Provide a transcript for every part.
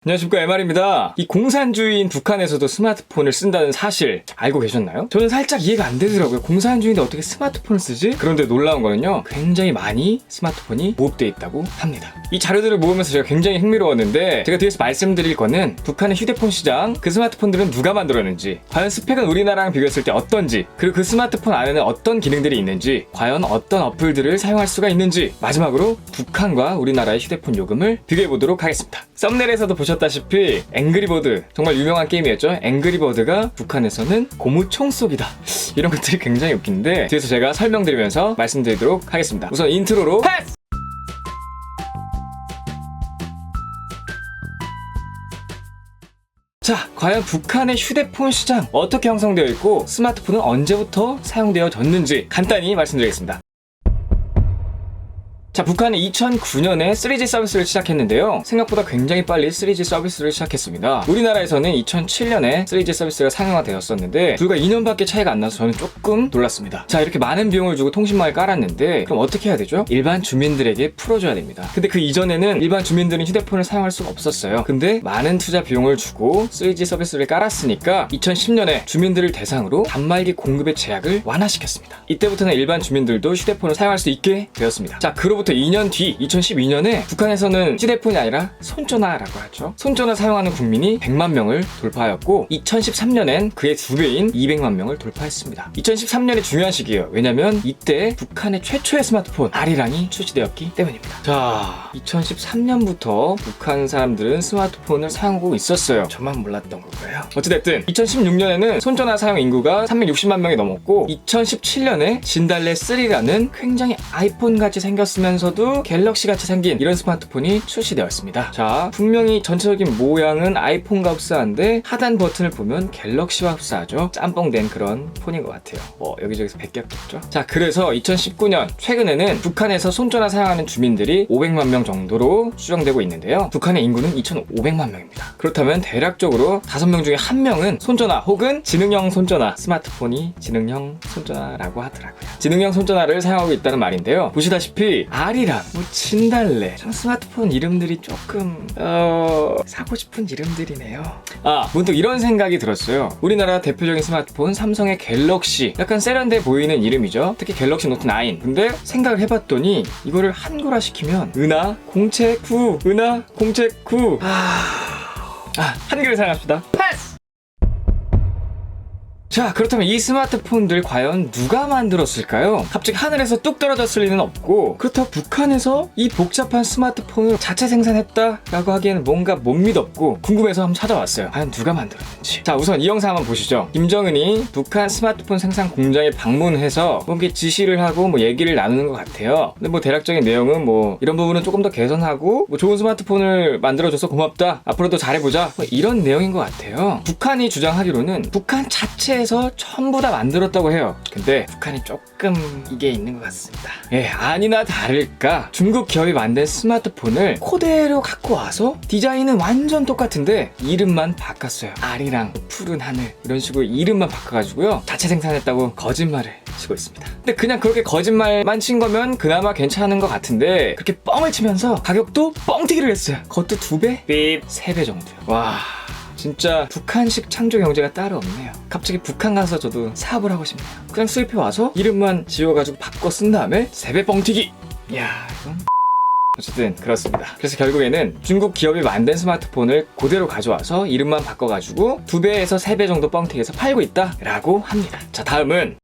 안녕하십니까, MR입니다. 이 공산주의인 북한에서도 스마트폰을 쓴다는 사실 알고 계셨나요? 저는 살짝 이해가 안 되더라고요. 공산주의인데 어떻게 스마트폰을 쓰지? 그런데 놀라운 거는요, 굉장히 많이 스마트폰이 보급되어 있다고 합니다. 이 자료들을 모으면서 제가 굉장히 흥미로웠는데, 제가 뒤에서 말씀드릴 거는 북한의 휴대폰 시장, 그 스마트폰들은 누가 만들었는지, 과연 스펙은 우리나라랑 비교했을 때 어떤지, 그리고 그 스마트폰 안에는 어떤 기능들이 있는지, 과연 어떤 어플들을 사용할 수가 있는지, 마지막으로 북한과 우리나라의 휴대폰 요금을 비교해보도록 하겠습니다. 썸네일에서도 보셨다시피 앵그리버드, 정말 유명한 게임이었죠. 앵그리버드가 북한에서는 고무총 쏘기다, 이런 것들이 굉장히 웃긴데 뒤에서 제가 설명드리면서 말씀드리도록 하겠습니다. 우선 인트로로 패스! 자, 과연 북한의 휴대폰 시장 어떻게 형성되어 있고 스마트폰은 언제부터 사용되어졌는지 간단히 말씀드리겠습니다. 자, 북한은 2009년에 3G 서비스를 시작했는데요. 생각보다 굉장히 빨리 3G 서비스를 시작했습니다. 우리나라에서는 2007년에 3G 서비스가 상용화되었었는데 불과 2년밖에 차이가 안 나서 저는 조금 놀랐습니다. 자, 이렇게 많은 비용을 주고 통신망을 깔았는데 그럼 어떻게 해야 되죠? 일반 주민들에게 풀어줘야 됩니다. 근데 그 이전에는 일반 주민들은 휴대폰을 사용할 수가 없었어요. 근데 많은 투자 비용을 주고 3G 서비스를 깔았으니까 2010년에 주민들을 대상으로 단말기 공급의 제약을 완화시켰습니다. 이때부터는 일반 주민들도 휴대폰을 사용할 수 있게 되었습니다. 자, 그로부터 2년 뒤 2012년에 북한에서는 휴대폰이 아니라 손전화라고 하죠. 손전화 사용하는 국민이 100만 명을 돌파하였고 2013년엔 그의 2배인 200만 명을 돌파했습니다. 2013년이 중요한 시기예요. 왜냐면 이때 북한의 최초의 스마트폰 아리랑이 출시되었기 때문입니다. 자, 2013년부터 북한 사람들은 스마트폰을 사용하고 있었어요. 저만 몰랐던 거고요. 어찌됐든 2016년에는 손전화 사용 인구가 360만 명이 넘었고 2017년에 진달래 3라는 굉장히 아이폰같이 생겼으면서도 갤럭시같이 생긴 이런 스마트폰이 출시되었습니다. 자, 분명히 전체적인 모양은 아이폰과 흡사한데 하단 버튼을 보면 갤럭시와 흡사하죠. 짬뽕된 그런 폰인 것 같아요. 여기저기서 베꼈겠죠. 자, 그래서 2019년 최근에는 북한에서 손전화 사용하는 주민들이 500만 명 정도로 추정되고 있는데요. 북한의 인구는 2,500만 명입니다. 그렇다면 대략적으로 5명 중에 1명은 손전화 혹은 지능형 손전화, 스마트폰이 지능형 손전화라고 하더라고요. 지능형 손전화를 사용하고 있다는 말인데요. 보시다시피 아리랑, 진달래, 참 스마트폰 이름들이 조금 사고 싶은 이름들이네요. 문득 이런 생각이 들었어요. 우리나라 대표적인 스마트폰 삼성의 갤럭시, 약간 세련돼 보이는 이름이죠. 특히 갤럭시 노트 9. 근데 생각을 해봤더니 이거를 한글화 시키면 은하 공책 9, 은하 공책 9. 한글을 사용합시다. 패스! 자, 그렇다면 이 스마트폰들 과연 누가 만들었을까요? 갑자기 하늘에서 뚝 떨어졌을 리는 없고, 그렇다고 북한에서 이 복잡한 스마트폰을 자체 생산했다라고 하기에는 뭔가 못 믿었고 궁금해서 한번 찾아왔어요. 과연 누가 만들었는지. 자, 우선 이 영상 한번 보시죠. 김정은이 북한 스마트폰 생산 공장에 방문해서 뭔가 지시를 하고 얘기를 나누는 것 같아요. 근데 대략적인 내용은 이런 부분은 조금 더 개선하고 좋은 스마트폰을 만들어줘서 고맙다, 앞으로도 잘해보자, 이런 내용인 것 같아요. 북한이 주장하기로는 북한 자체 에서 전부 다 만들었다고 해요. 근데 북한이 조금 이게 있는 것 같습니다. 아니나 다를까 중국 기업이 만든 스마트폰을 그대로 갖고 와서 디자인은 완전 똑같은데 이름만 바꿨어요. 아리랑, 푸른 하늘, 이런 식으로 이름만 바꿔가지고요, 자체 생산했다고 거짓말을 치고 있습니다. 근데 그냥 그렇게 거짓말만 친 거면 그나마 괜찮은 것 같은데 그렇게 뻥을 치면서 가격도 뻥튀기를 했어요. 그것도 2배? 3배 정도요. 와, 진짜 북한식 창조 경제가 따로 없네요. 갑자기 북한 가서 저도 사업을 하고 싶네요. 그냥 수입해 와서 이름만 지워가지고 바꿔 쓴 다음에 3배 뻥튀기! 이야, 이건 어쨌든 그렇습니다. 그래서 결국에는 중국 기업이 만든 스마트폰을 그대로 가져와서 이름만 바꿔가지고 2배에서 3배 정도 뻥튀기해서 팔고 있다라고 합니다. 자, 다음은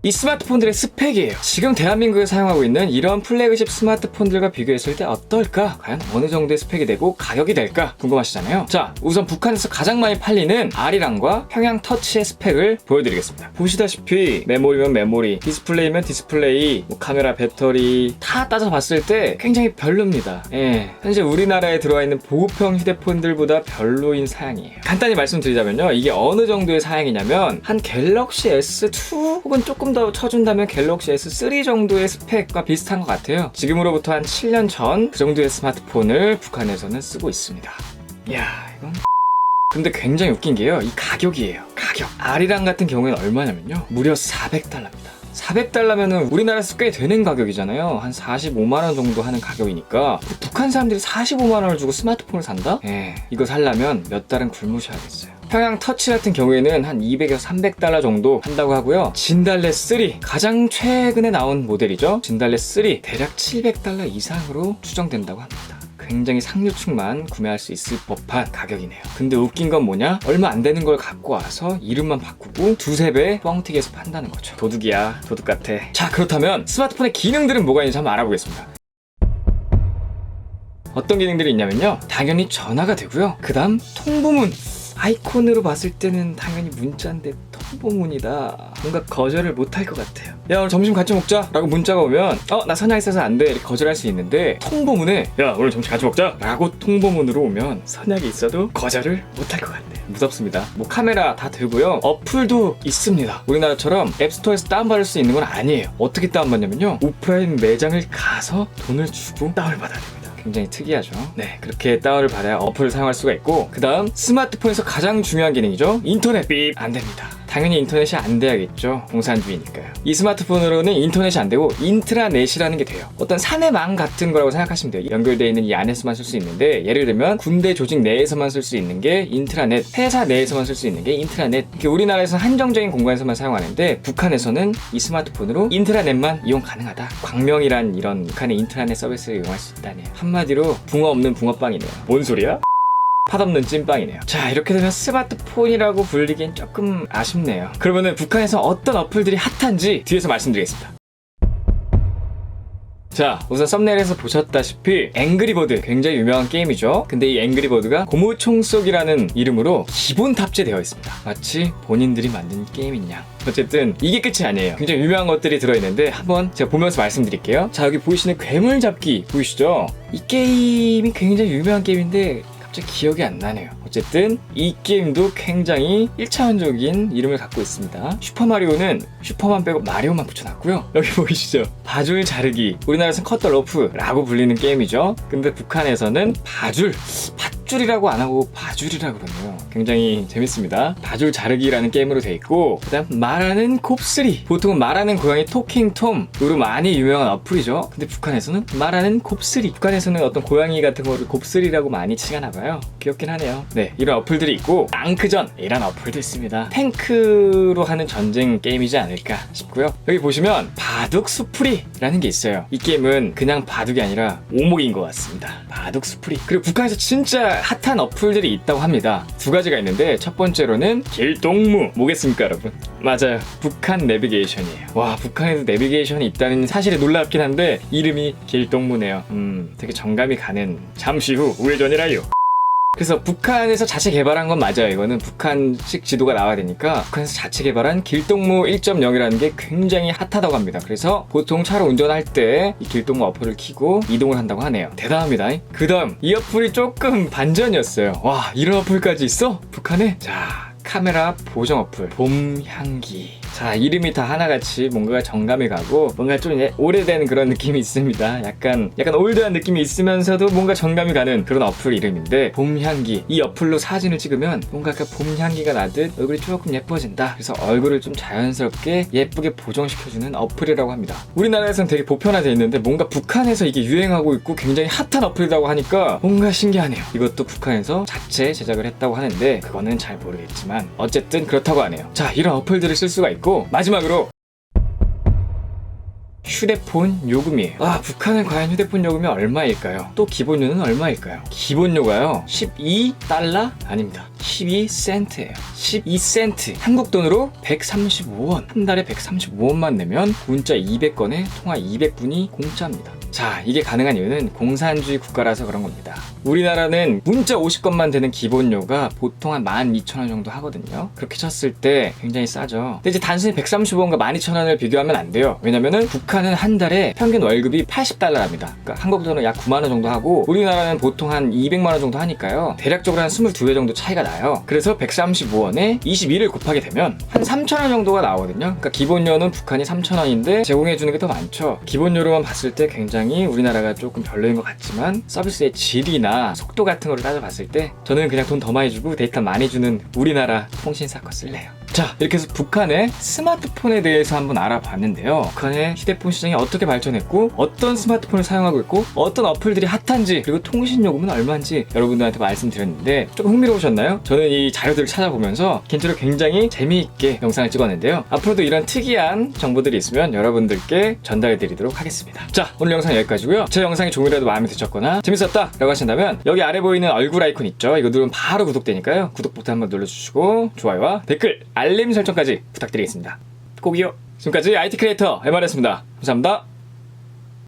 이 스마트폰들의 스펙이에요. 지금 대한민국에 사용하고 있는 이런 플래그십 스마트폰들과 비교했을 때 어떨까? 과연 어느 정도의 스펙이 되고 가격이 될까? 궁금하시잖아요. 자, 우선 북한에서 가장 많이 팔리는 아리랑과 평양 터치의 스펙을 보여드리겠습니다. 보시다시피 메모리면 메모리, 디스플레이면 디스플레이, 카메라, 배터리 다 따져봤을 때 굉장히 별로입니다. 현재 우리나라에 들어와 있는 보급형 휴대폰들보다 별로인 사양이에요. 간단히 말씀드리자면요, 이게 어느 정도의 사양이냐면 한 갤럭시 S2 혹은 조금 더 쳐준다면 갤럭시 S3 정도의 스펙과 비슷한 것 같아요. 지금으로부터 한 7년 전 그 정도의 스마트폰을 북한에서는 쓰고 있습니다. 이야, 이건 근데 굉장히 웃긴 게요, 이 가격이에요. 가격. 아리랑 같은 경우에는 얼마냐면요, 무려 $400입니다. $400면은 우리나라에서 꽤 되는 가격이잖아요. 한 45만원 정도 하는 가격이니까 북한 사람들이 45만원을 주고 스마트폰을 산다? 이거 살려면 몇 달은 굶으셔야겠어요. 평양 터치 같은 경우에는 한 200에서 $300 정도 한다고 하고요. 진달래 3 가장 최근에 나온 모델이죠. 진달래 3 대략 $700 이상으로 추정된다고 합니다. 굉장히 상류층만 구매할 수 있을 법한 가격이네요. 근데 웃긴 건 뭐냐? 얼마 안 되는 걸 갖고 와서 이름만 바꾸고 두세 배 뻥튀기해서 판다는 거죠. 도둑이야. 도둑 같아. 자, 그렇다면 스마트폰의 기능들은 뭐가 있는지 한번 알아보겠습니다. 어떤 기능들이 있냐면요. 당연히 전화가 되고요. 그 다음 통보문. 아이콘으로 봤을 때는 당연히 문자인데 통보문이다. 뭔가 거절을 못할 것 같아요. 야, 오늘 점심 같이 먹자 라고 문자가 오면 나 선약 있어서 안 돼 이렇게 거절할 수 있는데, 통보문에 야, 오늘 점심 같이 먹자 라고 통보문으로 오면 선약이 있어도 거절을 못할 것 같네요. 무섭습니다. 뭐 카메라 다 되고요. 어플도 있습니다. 우리나라처럼 앱스토어에서 다운받을 수 있는 건 아니에요. 어떻게 다운받냐면요, 오프라인 매장을 가서 돈을 주고 다운받아야 됩니다. 굉장히 특이하죠. 네, 그렇게 다운을 받아야 어플을 사용할 수가 있고, 그 다음 스마트폰에서 가장 중요한 기능이죠. 인터넷 삐 안 됩니다. 당연히 인터넷이 안 돼야겠죠. 공산주의니까요. 이 스마트폰으로는 인터넷이 안 되고 인트라넷이라는 게 돼요. 어떤 사내망 같은 거라고 생각하시면 돼요. 연결되어 있는 이 안에서만 쓸 수 있는데, 예를 들면 군대 조직 내에서만 쓸 수 있는 게 인트라넷, 회사 내에서만 쓸 수 있는 게 인트라넷. 우리나라에서는 한정적인 공간에서만 사용하는데 북한에서는 이 스마트폰으로 인트라넷만 이용 가능하다. 광명이란 이런 북한의 인트라넷 서비스를 이용할 수 있다네요. 한마디로 붕어 없는 붕어빵이네요. 뭔 소리야? 팥없는 찐빵이네요. 자, 이렇게 되면 스마트폰이라고 불리기엔 조금 아쉽네요. 그러면은 북한에서 어떤 어플들이 핫한지 뒤에서 말씀드리겠습니다. 자, 우선 썸네일에서 보셨다시피 앵그리버드, 굉장히 유명한 게임이죠. 근데 이 앵그리버드가 고무총속이라는 이름으로 기본 탑재되어 있습니다. 마치 본인들이 만든 게임인 양. 어쨌든 이게 끝이 아니에요. 굉장히 유명한 것들이 들어있는데 한번 제가 보면서 말씀드릴게요. 자, 여기 보이시는 괴물 잡기 보이시죠? 이 게임이 굉장히 유명한 게임인데 갑자기 기억이 안 나네요. 어쨌든 이 게임도 굉장히 1차원적인 이름을 갖고 있습니다. 슈퍼마리오는 슈퍼만 빼고 마리오만 붙여놨고요. 여기 보이시죠? 바줄 자르기, 우리나라에서는 컷 더 러프라고 불리는 게임이죠. 근데 북한에서는 밧줄이라고 안 하고 바줄이라고 그러네요. 굉장히 재밌습니다. 바줄 자르기라는 게임으로 돼 있고, 그 다음 말하는 곱슬이, 보통은 말하는 고양이 토킹톰으로 많이 유명한 어플이죠. 근데 북한에서는 말하는 곱슬이, 북한에서는 어떤 고양이 같은 거를 곱슬이라고 많이 칭하나봐요. 귀엽긴 하네요. 네, 이런 어플들이 있고, 앙크전이란 어플도 있습니다. 탱크로 하는 전쟁 게임이지 않을까 싶고요. 여기 보시면 바둑 수프리라는 게 있어요. 이 게임은 그냥 바둑이 아니라 오목인 것 같습니다. 바둑 수프리. 그리고 북한에서 진짜 핫한 어플들이 있다고 합니다. 두 가지가 있는데, 첫 번째로는 길동무. 뭐겠습니까, 여러분? 맞아요. 북한 내비게이션이에요. 와, 북한에도 내비게이션이 있다는 사실에 놀랍긴 한데 이름이 길동무네요. 되게 정감이 가는 잠시 후 우회전이라요. 그래서 북한에서 자체 개발한 건 맞아요. 이거는 북한식 지도가 나와야 되니까 북한에서 자체 개발한 길동무 1.0이라는 게 굉장히 핫하다고 합니다. 그래서 보통 차로 운전할 때 이 길동무 어플을 켜고 이동을 한다고 하네요. 대단합니다. 그 다음 이 어플이 조금 반전이었어요. 와, 이런 어플까지 있어? 북한에? 자, 카메라 보정 어플 봄향기. 자, 이름이 다 하나같이 뭔가 정감이 가고 뭔가 좀 오래된 그런 느낌이 있습니다. 약간 올드한 느낌이 있으면서도 뭔가 정감이 가는 그런 어플 이름인데, 봄향기. 이 어플로 사진을 찍으면 뭔가 약간 봄향기가 나듯 얼굴이 조금 예뻐진다. 그래서 얼굴을 좀 자연스럽게 예쁘게 보정시켜주는 어플이라고 합니다. 우리나라에서는 되게 보편화되어 있는데 뭔가 북한에서 이게 유행하고 있고 굉장히 핫한 어플이라고 하니까 뭔가 신기하네요. 이것도 북한에서 자체 제작을 했다고 하는데 그거는 잘 모르겠지만 어쨌든 그렇다고 하네요. 자, 이런 어플들을 쓸 수가 있고, 마지막으로 휴대폰 요금이에요. 북한은 과연 휴대폰 요금이 얼마일까요? 또 기본료는 얼마일까요? 기본료가요 12달러? 아닙니다. 12센트예요. 12센트. 한국 돈으로 135원. 한 달에 135원만 내면 문자 200건에 통화 200분이 공짜입니다. 자, 이게 가능한 이유는 공산주의 국가라서 그런 겁니다. 우리나라는 문자 50건만 되는 기본료가 보통 한 12,000원 정도 하거든요. 그렇게 쳤을 때 굉장히 싸죠. 근데 이제 단순히 135원과 12,000원을 비교하면 안 돼요. 왜냐면은 북한은 한 달에 평균 월급이 80달러랍니다. 그러니까 한국 돈은 약 9만원 정도 하고 우리나라는 보통 한 200만원 정도 하니까요. 대략적으로 한 22배 정도 차이가 나요. 그래서 132원에 22를 곱하게 되면 한 3,000원 정도가 나오거든요. 그러니까 기본료는 북한이 3,000원인데 제공해주는 게 더 많죠. 기본료로만 봤을 때 굉장히 우리나라가 조금 별로인 것 같지만 서비스의 질이나 속도 같은 거를 따져봤을 때 저는 그냥 돈 더 많이 주고 데이터 많이 주는 우리나라 통신사 거 쓸래요. 자, 이렇게 해서 북한의 스마트폰에 대해서 한번 알아봤는데요. 북한의 휴대폰 시장이 어떻게 발전했고 어떤 스마트폰을 사용하고 있고 어떤 어플들이 핫한지 그리고 통신 요금은 얼마인지 여러분들한테 말씀드렸는데 조금 흥미로우셨나요? 저는 이 자료들을 찾아보면서 개인적으로 굉장히 재미있게 영상을 찍었는데요. 앞으로도 이런 특이한 정보들이 있으면 여러분들께 전달해드리도록 하겠습니다. 자, 오늘 영상 여기까지고요. 제 영상이 조금이라도 마음에 드셨거나 재밌었다 라고 하신다면 여기 아래 보이는 얼굴 아이콘 있죠? 이거 누르면 바로 구독되니까요. 구독 버튼 한번 눌러주시고 좋아요와 댓글, 알림 설정까지 부탁드리겠습니다. 꼭이요. 지금까지 IT 크리에이터 MR였습니다. 감사합니다.